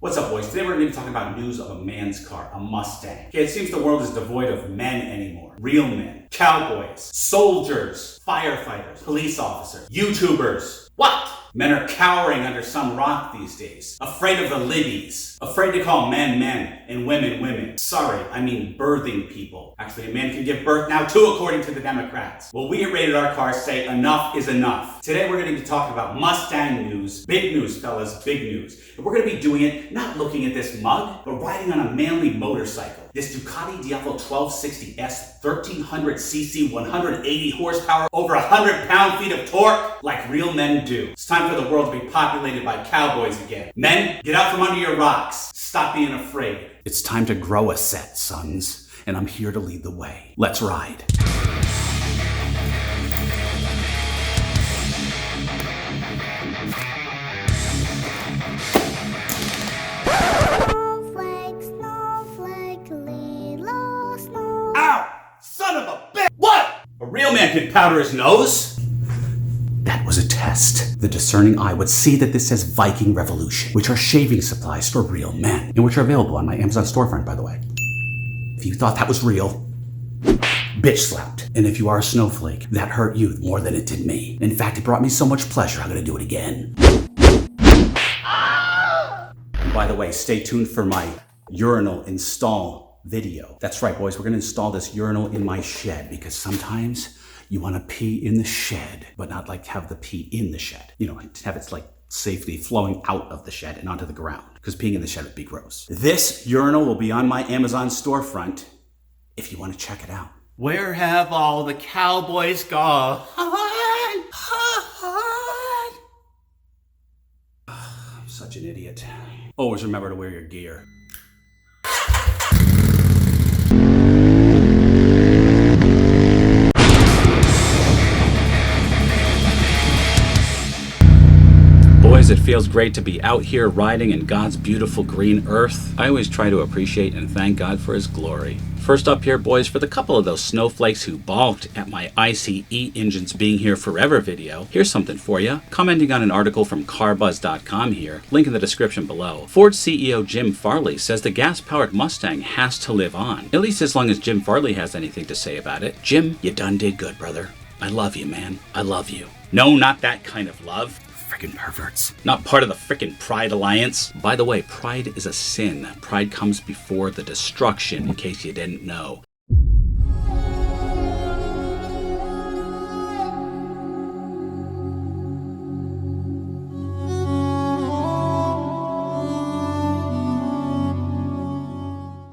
What's up, boys? Today we're going to be talking about news of a man's car, a Mustang. Okay, it seems the world is devoid of men anymore. Real men, cowboys, soldiers, firefighters, police officers, YouTubers. What? Men are cowering under some rock these days, afraid of the libbies, afraid to call men men and women women. Sorry, I mean birthing people. Actually, a man can give birth now too, according to the Democrats. Well, we at Rated R Cars say enough is enough. Today we're going to be talking about Mustang news. Big news, fellas, big news. And we're going to be doing it not looking at this mug, but riding on a manly motorcycle. This Ducati Diavolo 1260S, 1300cc, 180 horsepower, over 100 pound-feet of torque, like real men do. It's time for the world to be populated by cowboys again. Men, get out from under your rocks. Stop being afraid. It's time to grow a set, sons. And I'm here to lead the way. Let's ride. Ow! Son of a bitch! What? A real man can powder his nose? That was a test. The discerning eye would see that this says Viking Revolution, which are shaving supplies for real men, and which are available on my Amazon storefront, by the way. If you thought that was real, bitch slapped. And if you are a snowflake, that hurt you more than it did me. In fact, it brought me so much pleasure, I'm gonna do it again. And by the way, stay tuned for my urinal install video. That's right, boys, we're gonna install this urinal in my shed because sometimes you wanna pee in the shed, but not like have the pee in the shed. You know, have it like safely flowing out of the shed and onto the ground, because peeing in the shed would be gross. This urinal will be on my Amazon storefront if you want to check it out. Where have all the cowboys gone? I'm such an idiot. Always remember to wear your gear. Boys, it feels great to be out here riding in God's beautiful green earth. I always try to appreciate and thank God for His glory. First up here, boys, for the couple of those snowflakes who balked at my ICE engines being here forever video, here's something for you. Commenting on an article from carbuzz.com here, link in the description below. Ford CEO Jim Farley says the gas-powered Mustang has to live on, at least as long as Jim Farley has anything to say about it. Jim, you done did good, brother. I love you, man. I love you. No, not that kind of love. Frickin' perverts. Not part of the frickin' Pride Alliance. By the way, pride is a sin. Pride comes before the destruction, in case you didn't know.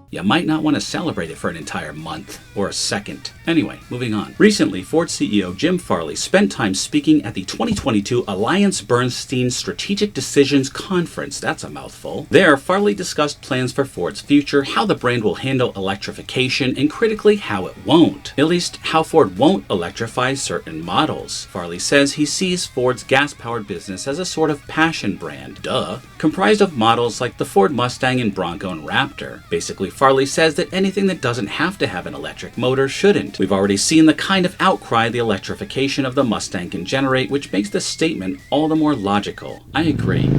You might not want to celebrate it for an entire month or a second. Anyway, moving on. Recently, Ford CEO Jim Farley spent time speaking at the 2022 AllianceBernstein Strategic Decisions Conference. That's a mouthful. There, Farley discussed plans for Ford's future, how the brand will handle electrification, and critically, how it won't. At least, how Ford won't electrify certain models. Farley says he sees Ford's gas-powered business as a sort of passion brand, comprised of models like the Ford Mustang and Bronco and Raptor. Basically, Farley says that anything that doesn't have to have an electric motor shouldn't. We've already seen the kind of outcry the electrification of the Mustang can generate, which makes this statement all the more logical. I agree.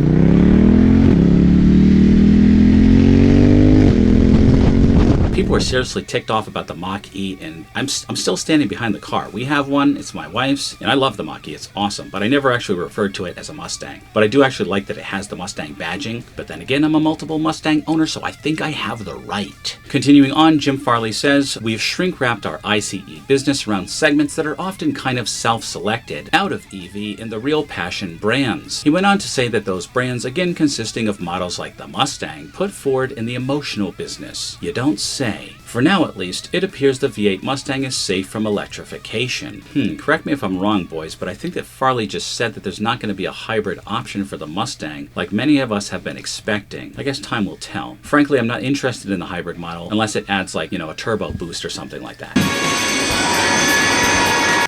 People were seriously ticked off about the Mach-E, and I'm still standing behind the car. We have one, it's my wife's, and I love the Mach-E, it's awesome, but I never actually referred to it as a Mustang. But I do actually like that it has the Mustang badging, but then again, I'm a multiple Mustang owner, so I think I have the right. Continuing on, Jim Farley says, we've shrink-wrapped our ICE business around segments that are often kind of self-selected, out of EV and the real passion brands. He went on to say that those brands, again consisting of models like the Mustang, put Ford in the emotional business. You don't say. For now, at least, it appears the V8 Mustang is safe from electrification. Correct me if I'm wrong, boys, but I think that Farley just said that there's not going to be a hybrid option for the Mustang like many of us have been expecting. I guess time will tell. Frankly, I'm not interested in the hybrid model unless it adds like, a turbo boost or something like that.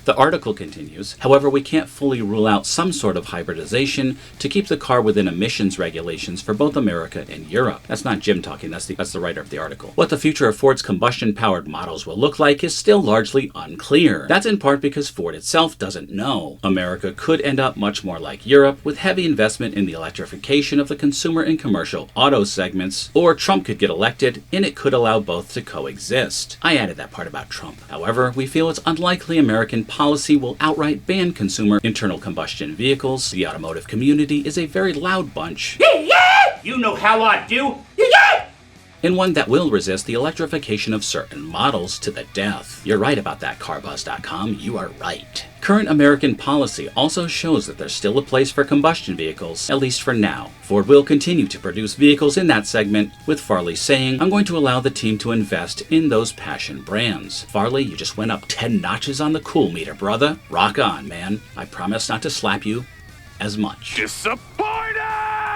The article continues, however, we can't fully rule out some sort of hybridization to keep the car within emissions regulations for both America and Europe. That's not Jim talking, that's the writer of the article. What the future of Ford's combustion-powered models will look like is still largely unclear. That's in part because Ford itself doesn't know. America could end up much more like Europe, with heavy investment in the electrification of the consumer and commercial auto segments, or Trump could get elected, and it could allow both to coexist. I added that part about Trump. However, we feel it's unlikely American policy will outright ban consumer internal combustion vehicles. The automotive community is a very loud bunch. You know how I do. And one that will resist the electrification of certain models to the death. You're right about that, carbuzz.com. You are right. Current American policy also shows that there's still a place for combustion vehicles, at least for now. Ford will continue to produce vehicles in that segment, with Farley saying, "I'm going to allow the team to invest in those passion brands." Farley, you just went up 10 notches on the cool meter, brother. Rock on, man. I promise not to slap you as much.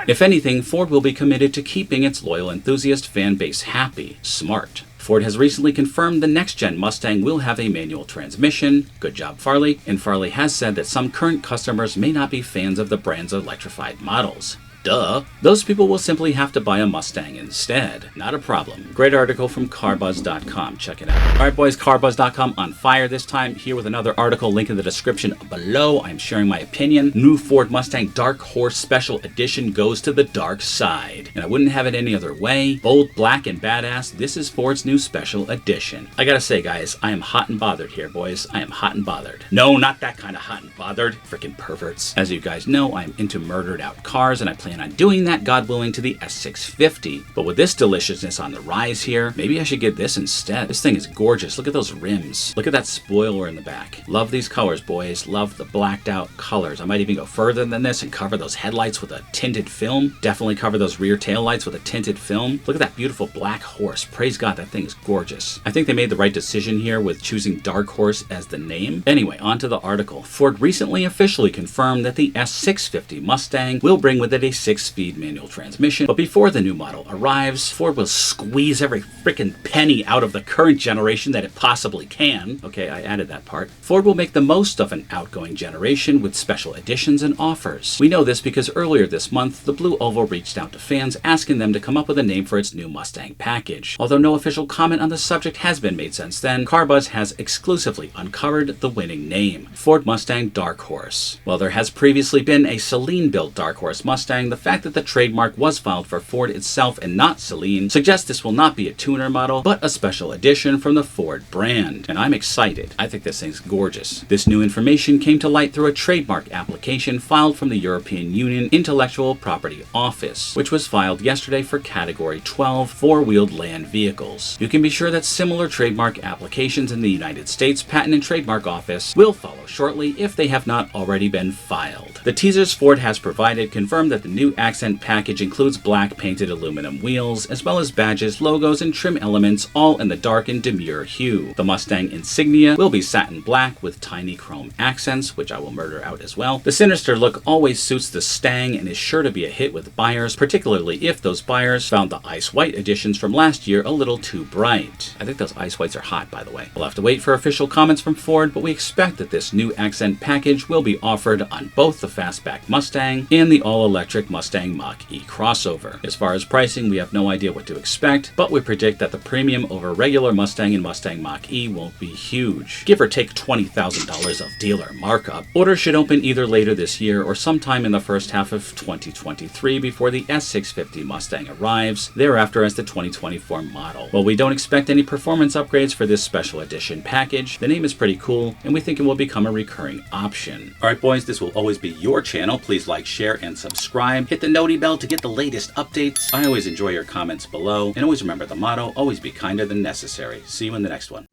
If anything, Ford will be committed to keeping its loyal enthusiast fan base happy. Smart. Ford has recently confirmed the next-gen Mustang will have a manual transmission. Good job, Farley. And Farley has said that some current customers may not be fans of the brand's electrified models. Duh. Those people will simply have to buy a Mustang instead. Not a problem. Great article from carbuzz.com. Check it out. Alright boys, carbuzz.com on fire this time. Here with another article, link in the description below. I'm sharing my opinion. New Ford Mustang Dark Horse Special Edition goes to the dark side. And I wouldn't have it any other way. Bold, black, and badass, this is Ford's new Special Edition. I gotta say guys, I am hot and bothered here boys. I am hot and bothered. No, not that kind of hot and bothered. Freaking perverts. As you guys know, I'm into murdered out cars and I plan on doing that, God willing, to the S650. But with this deliciousness on the rise here, maybe I should get this instead. This thing is gorgeous. Look at those rims. Look at that spoiler in the back. Love these colors, boys. Love the blacked out colors. I might even go further than this and cover those headlights with a tinted film. Definitely cover those rear tail lights with a tinted film. Look at that beautiful black horse. Praise God, that thing is gorgeous. I think they made the right decision here with choosing Dark Horse as the name. Anyway, on to the article. Ford recently officially confirmed that the S650 Mustang will bring with it a 6-speed manual transmission, but before the new model arrives, Ford will squeeze every freaking penny out of the current generation that it possibly can. Okay, I added that part. Ford will make the most of an outgoing generation with special editions and offers. We know this because earlier this month, the Blue Oval reached out to fans asking them to come up with a name for its new Mustang package. Although no official comment on the subject has been made since then, Carbuzz has exclusively uncovered the winning name, Ford Mustang Dark Horse. While there has previously been a Celine-built Dark Horse Mustang, the fact that the trademark was filed for Ford itself and not Celine suggests this will not be a tuner model, but a special edition from the Ford brand. And I'm excited. I think this thing's gorgeous. This new information came to light through a trademark application filed from the European Union Intellectual Property Office, which was filed yesterday for Category 12 four-wheeled land vehicles. You can be sure that similar trademark applications in the United States Patent and Trademark Office will follow shortly if they have not already been filed. The teasers Ford has provided confirm that the new accent package includes black painted aluminum wheels, as well as badges, logos, and trim elements, all in the dark and demure hue. The Mustang insignia will be satin black with tiny chrome accents, which I will murder out as well. The sinister look always suits the Stang and is sure to be a hit with buyers, particularly if those buyers found the ice white editions from last year a little too bright. I think those ice whites are hot, by the way. We'll have to wait for official comments from Ford, but we expect that this new accent package will be offered on both the fastback Mustang and the all-electric Mustang Mach-E crossover. As far as pricing, we have no idea what to expect, but we predict that the premium over regular Mustang and Mustang Mach-E won't be huge. Give or take $20,000 of dealer markup. Orders should open either later this year or sometime in the first half of 2023 before the S650 Mustang arrives, thereafter as the 2024 model. While we don't expect any performance upgrades for this special edition package, the name is pretty cool and we think it will become a recurring option. Alright boys, this will always be your channel. Please like, share, and subscribe. Hit the noti bell to get the latest updates. I always enjoy your comments below, and always remember the motto, always be kinder than necessary. See you in the next one.